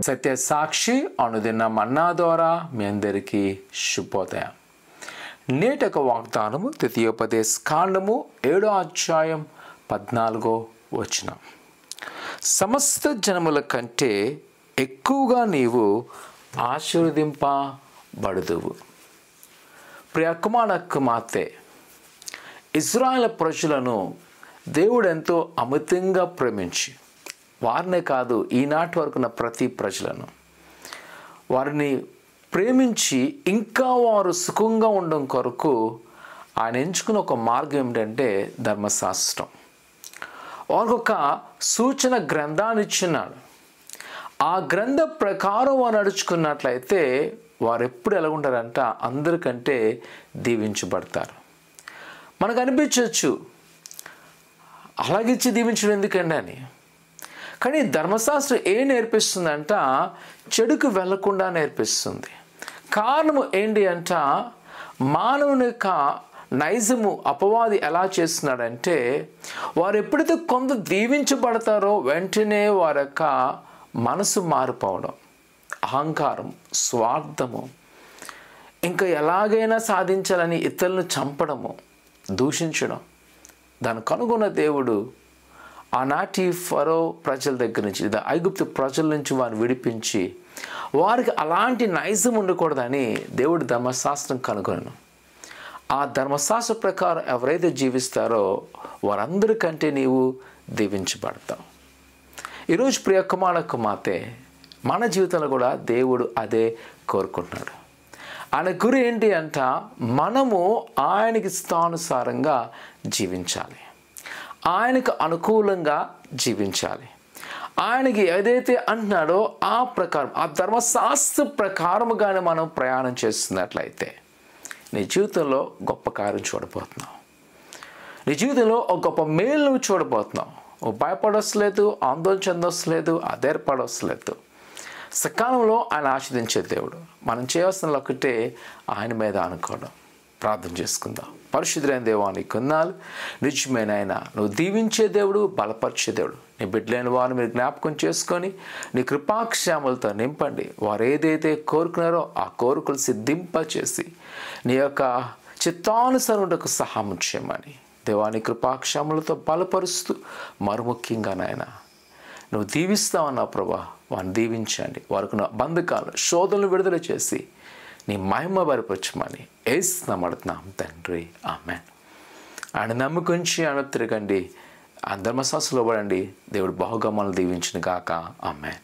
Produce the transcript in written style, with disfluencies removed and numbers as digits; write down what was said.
సత్య సాక్షి అనుదిన మన్నా ద్వారా మీ అందరికీ శుభోదయం. నేటొక వాగ్దానము ద్వితీయోపదేశ కాండము 7వ అధ్యాయం 14వ వచనం. సమస్త జనముల కంటే ఎక్కువగా నీవు ఆశీర్వదింపబడుదువు. ప్రియ కుమార్తె, ఇజ్రాయేల్ ప్రజలను దేవుడు ఎంతో అమితంగా ప్రేమించి, వారినే కాదు ఈనాటి వరకు ఉన్న ప్రతి ప్రజలను వారిని ప్రేమించి ఇంకా వారు సుఖంగా ఉండడం కొరకు ఆయన ఎంచుకున్న ఒక మార్గం ఏమిటంటే ధర్మశాస్త్రం. వారికి ఒక సూచన గ్రంథాన్ని ఇచ్చినాడు. ఆ గ్రంథ ప్రకారం వారు నడుచుకున్నట్లయితే వారు ఎప్పుడు ఎలాగుంటారంట అందరికంటే దీవించబడతారు. మనకు అనిపించవచ్చు అలాగిచ్చి దీవించడం ఎందుకండి అని. కానీ ధర్మశాస్త్రం ఏం నేర్పిస్తుందంట? చెడుకు వెళ్లకుండా నేర్పిస్తుంది. కారణము ఏంటి అంట, మానవుని యొక్క నైజము అపవాది ఎలా చేస్తున్నాడంటే, వారు ఎప్పుడైతే కొంత దీవించబడతారో వెంటనే వారి యొక్క మనసు మారిపోవడం, అహంకారం, స్వార్థము, ఇంకా ఎలాగైనా సాధించాలని ఇతరులను చంపడము, దూషించడం. దాన్ని కనుగొన్న దేవుడు ఆనాటి ఫరో ప్రజల దగ్గర నుంచి, ఐగుప్తు ప్రజల నుంచి వారిని విడిపించి వారికి అలాంటి నైజం ఉండకూడదని దేవుడు ధర్మశాస్త్రం కనుగొనను. ఆ ధర్మశాస్త్ర ప్రకారం ఎవరైతే జీవిస్తారో వారందరికంటే నీవు దీవించబడతావు. ఈరోజు ప్రియ కుమార్తె, మన జీవితంలో కూడా దేవుడు అదే కోరుకుంటున్నాడు. ఆయన గురి ఏంటి అంట, మనము ఆయనకి ఇష్టానుసారంగా జీవించాలి, ఆయనకు అనుకూలంగా జీవించాలి. ఆయనకి ఏదైతే అంటున్నాడో ఆ ప్రకారం, ఆ ధర్మశాస్త్ర ప్రకారముగానే మనం ప్రయాణం చేస్తున్నట్లయితే నీ జీవితంలో గొప్ప కార్యం చూడబోతున్నావు. నీ జీవితంలో ఒక గొప్ప మేలు నువ్వు చూడబోతున్నావు. నువ్వు భయపడవసలేదు, ఆందోళన చెందవసలేదు, ఆధారపడవసలేదు. సకాలంలో ఆయన ఆశీర్వదించే దేవుడు. మనం చేయాల్సిన ఒకటే ఆయన మీద అనుకోవడం. ప్రార్థన చేసుకుందాం. పరిశుద్ధులైన దేవా, నీ కొన్నాళ్ళు నిజమైన ఆయన, నువ్వు దీవించే దేవుడు, బలపరిచే దేవుడు. నీ బిడ్డలైన వారిని మీరు జ్ఞాపకం చేసుకొని నీ కృపాక్షేమాలతో నింపండి. వారు ఏదైతే కోరుకున్నారో ఆ కోరికలు సిద్ధింపచేసి నీ యొక్క చిత్తానుసరులకు సహాయం చేయమని దేవా నీ కృపాక్షేమాలతో బలపరుస్తూ, మరుముఖ్యంగా నాయన నువ్వు దీవిస్తావన్నావు ప్రభా, వారిని దీవించండి. వారికి నా బంధకాలు, శోధనలు విడుదల చేసి నీ మహిమ బలపరచమని యేసు నామమున అడుగుతున్నాం తండ్రి, ఆమేన్. ఆయన నమ్ముకుంచి ఆయన తిరగండి, ఆ ధర్మశాస్త్రంలో పడండి. దేవుడు బహుగా మనల్ని దీవించును గాక, ఆమేన్.